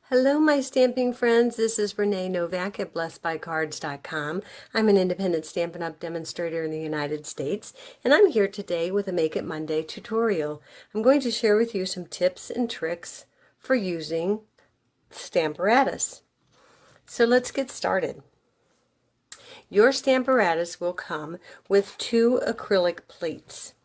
Hello, my stamping friends. This is Renee Novak at blessedbycards.com. I'm an independent Stampin' Up! Demonstrator in the United States, and I'm here today with a Make It Monday tutorial. I'm going to share with you some tips and tricks for using Stamparatus. So let's get started. Your Stamparatus will come with 2 acrylic plates.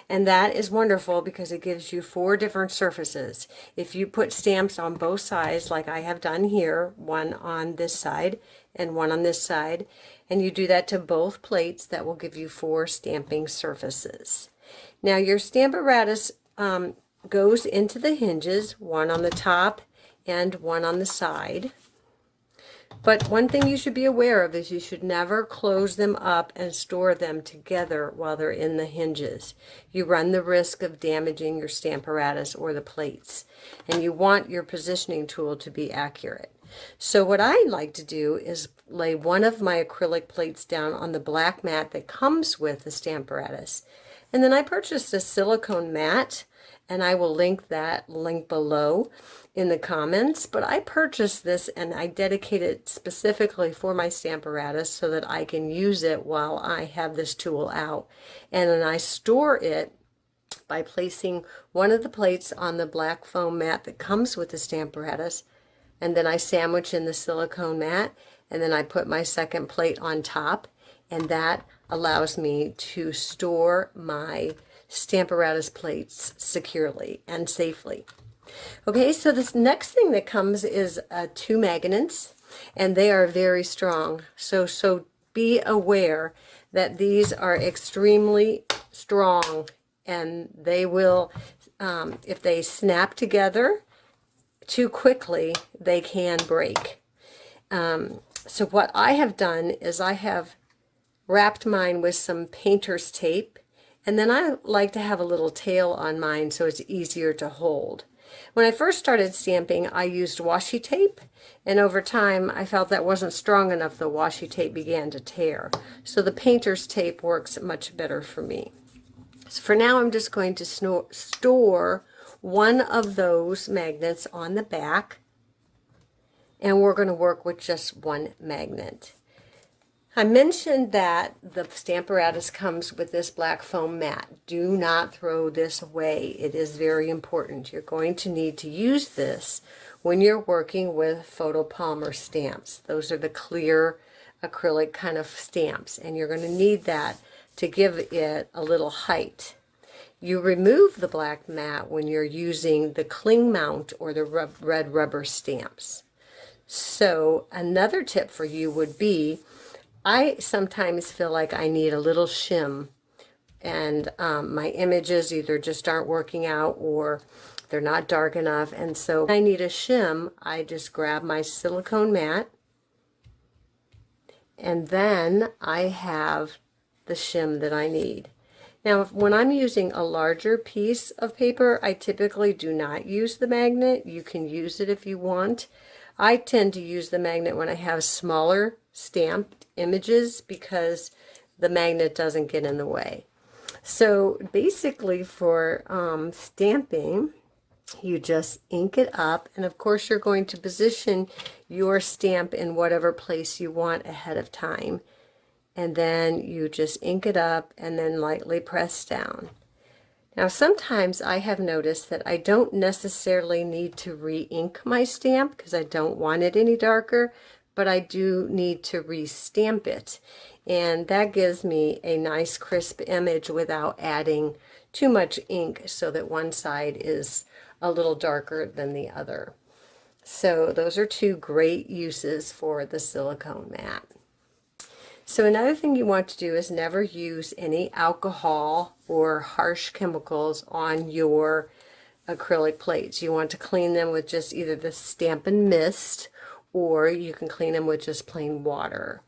And that is wonderful because it gives you 4 different surfaces. If you put stamps on both sides, like I have done here, one on this side and one on this side, and you do that to both plates, that will give you 4 stamping surfaces. Now your Stamparatus goes into the hinges, one on the top and one on the side. But one thing you should be aware of is you should never close them up and store them together while they're in the hinges. You run the risk of damaging your Stamparatus or the plates, and you want your positioning tool to be accurate. So what I like to do is lay one of my acrylic plates down on the black mat that comes with the Stamparatus. And then I purchased a silicone mat, and I will link that link below in the comments, but I purchased this and I dedicate it specifically for my Stamparatus so that I can use it while I have this tool out. And then I store it by placing one of the plates on the black foam mat that comes with the Stamparatus, and then I sandwich in the silicone mat, and then I put my second plate on top, and that allows me to store my Stamparatus plates securely and safely. Okay, so this next thing that comes is 2 magnets, and they are very strong. So be aware that these are extremely strong, and they will, if they snap together too quickly, they can break. So what I have done is I have wrapped mine with some painter's tape, and then I like to have a little tail on mine so it's easier to hold. When I first started stamping, I used washi tape, and over time I felt that wasn't strong enough. The washi tape began to tear. So the painter's tape works much better for me. So for now, I'm just going to store one of those magnets on the back, and we're going to work with just one magnet. I mentioned that the Stamparatus comes with this black foam mat. Do not throw this away. It is very important. You're going to need to use this when you're working with photopalmer stamps. Those are the clear acrylic kind of stamps, and you're going to need that to give it a little height. You remove the black mat when you're using the cling mount or the red rubber stamps. So another tip for you would be, I sometimes feel like I need a little shim, and my images either just aren't working out or they're not dark enough, and so when I need a shim, I just grab my silicone mat, and then I have the shim that I need. Now, when I'm using a larger piece of paper, I typically do not use the magnet. You can use it if you want. I tend to use the magnet when I have smaller stamped images because the magnet doesn't get in the way. So basically for stamping, you just ink it up, and of course you're going to position your stamp in whatever place you want ahead of time, and then you just ink it up and then lightly press down. Now sometimes I have noticed that I don't necessarily need to re-ink my stamp because I don't want it any darker, but I do need to re-stamp it, and that gives me a nice crisp image without adding too much ink so that one side is a little darker than the other. So those are 2 great uses for the silicone mat. So another thing you want to do is never use any alcohol or harsh chemicals on your acrylic plates. You want to clean them with just either the Stampin' Mist, or you can clean them with just plain water.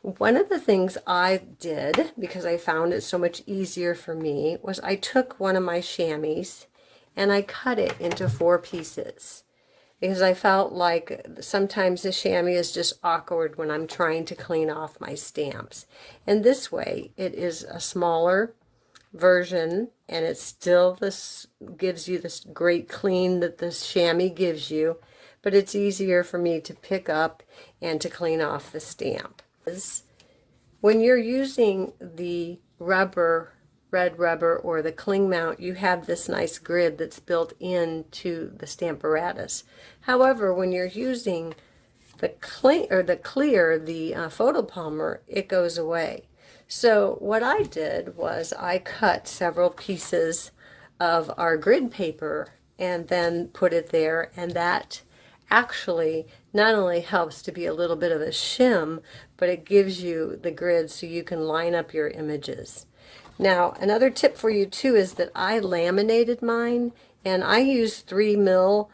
One of the things I did, because I found it so much easier for me, was I took one of my chamois and I cut it into 4 pieces. Because I felt like sometimes the chamois is just awkward when I'm trying to clean off my stamps. And this way, it is a smaller version, and it still gives you this great clean that this chamois gives you, but it's easier for me to pick up and to clean off the stamp. When you're using the rubber, red rubber, or the cling mount, you have this nice grid that's built into the Stamparatus. However, when you're using the clear, the photopalmer, it goes away. So what I did was I cut several pieces of our grid paper and then put it there, and that actually not only helps to be a little bit of a shim, but it gives you the grid so you can line up your images. Now, another tip for you too is that I laminated mine, and I use 3mm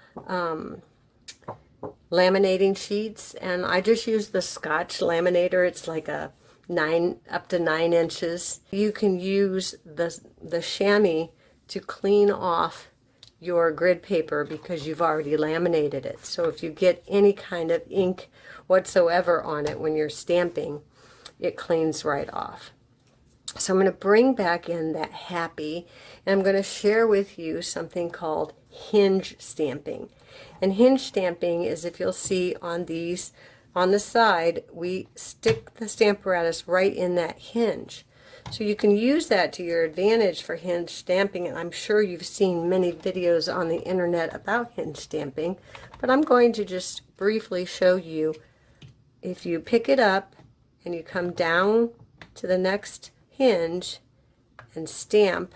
laminating sheets, and I just use the Scotch laminator. It's like a up to 9 inches. You can use the chamois to clean off your grid paper because you've already laminated it. So if you get any kind of ink whatsoever on it when you're stamping, it cleans right off. So I'm going to bring back in that happy, and I'm going to share with you something called hinge stamping. And hinge stamping is, if you'll see on these, on the side, we stick the Stamparatus right in that hinge. So you can use that to your advantage for hinge stamping, and I'm sure you've seen many videos on the internet about hinge stamping, but I'm going to just briefly show you. If you pick it up and you come down to the next hinge and stamp,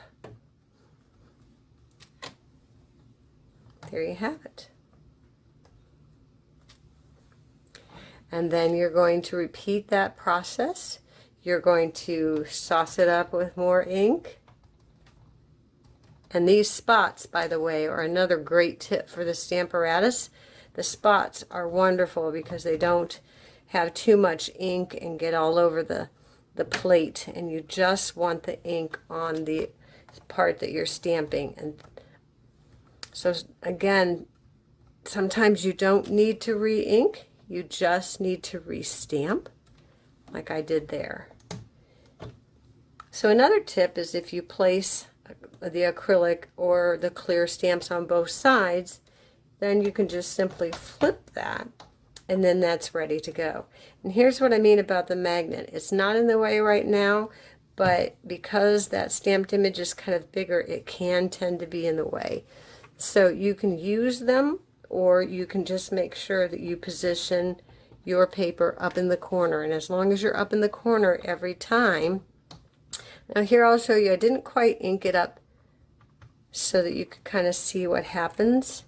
there you have it. And then you're going to repeat that process. You're going to sauce it up with more ink. And these spots, by the way, are another great tip for the Stamparatus. The spots are wonderful because they don't have too much ink and get all over the plate, and you just want the ink on the part that you're stamping. And so again, sometimes you don't need to re-ink. You just need to restamp, like I did there. So another tip is, if you place the acrylic or the clear stamps on both sides, then you can just simply flip that, and then that's ready to go. And here's what I mean about the magnet. It's not in the way right now, but because that stamped image is kind of bigger, it can tend to be in the way. So you can use them, or you can just make sure that you position your paper up in the corner. And as long as you're up in the corner every time. Now here I'll show you, I didn't quite ink it up so that you could kind of see what happens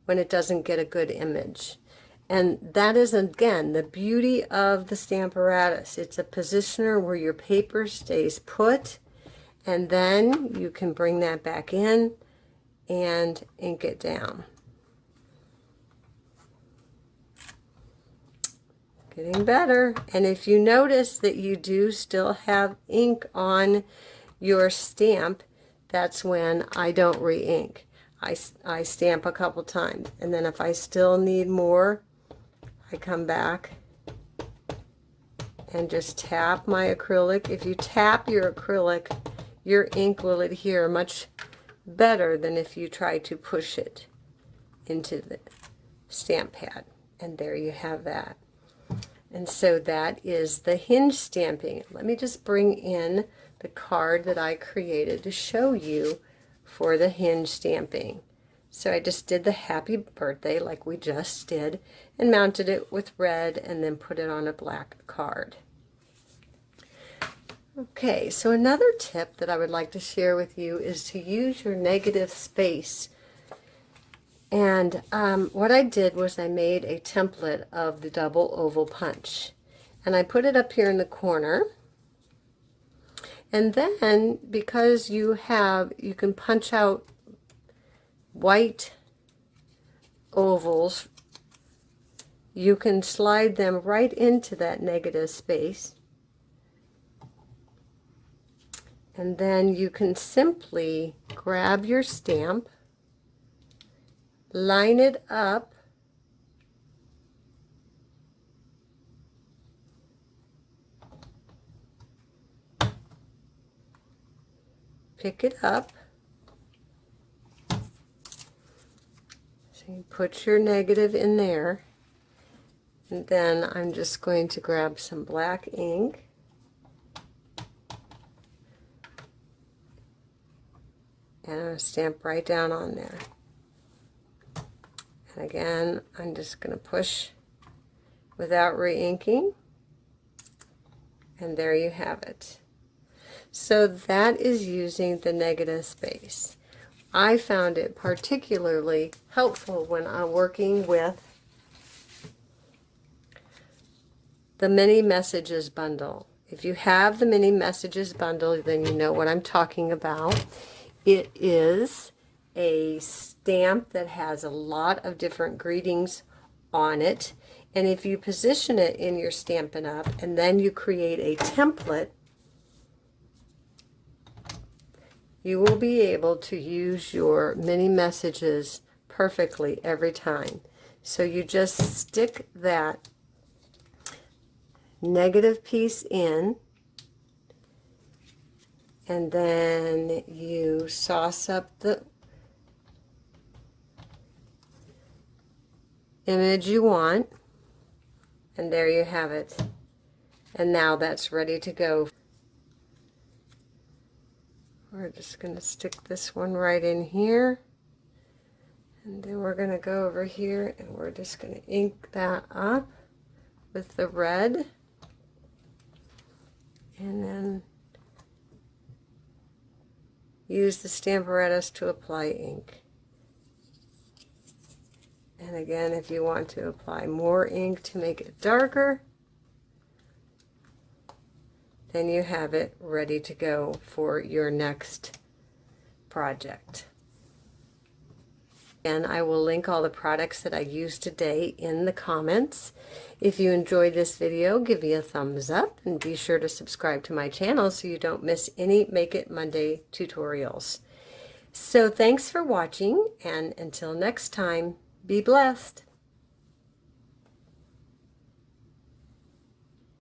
when it doesn't get a good image. And that is, again, the beauty of the Stamparatus. It's a positioner where your paper stays put, and then you can bring that back in and ink it down. Getting better. And if you notice that you do still have ink on your stamp, that's when I don't re-ink. I stamp a couple times, and then if I still need more, I come back and just tap my acrylic. If you tap your acrylic, your ink will adhere much better than if you try to push it into the stamp pad. And there you have that. And so that is the hinge stamping. Let me just bring in the card that I created to show you for the hinge stamping. So I just did the happy birthday like we just did, and mounted it with red, and then put it on a black card. Okay, so another tip that I would like to share with you is to use your negative space. And what I did was I made a template of the double oval punch, and I put it up here in the corner. And then, because you can punch out white ovals, you can slide them right into that negative space, and then you can simply grab your stamp, line it up, pick it up. So you put your negative in there, and then I'm just going to grab some black ink and I'll stamp right down on there. And again, I'm just going to push without re-inking, and there you have it. So that is using the negative space. I found it particularly helpful when I'm working with the mini messages bundle. If you have the mini messages bundle, then you know what I'm talking about. It is a stamp that has a lot of different greetings on it, and if you position it in your Stampin' Up and then you create a template, you will be able to use your mini messages perfectly every time. So you just stick that negative piece in, and then you sauce up the image you want, and there you have it. And now that's ready to go. We're just going to stick this one right in here, and then we're going to go over here and we're just going to ink that up with the red, and then use the Stamparatus to apply ink. And again, if you want to apply more ink to make it darker, then you have it ready to go for your next project. And I will link all the products that I used today in the comments. If you enjoyed this video, give me a thumbs up and be sure to subscribe to my channel so you don't miss any Make It Monday tutorials. So thanks for watching, and until next time, be blessed.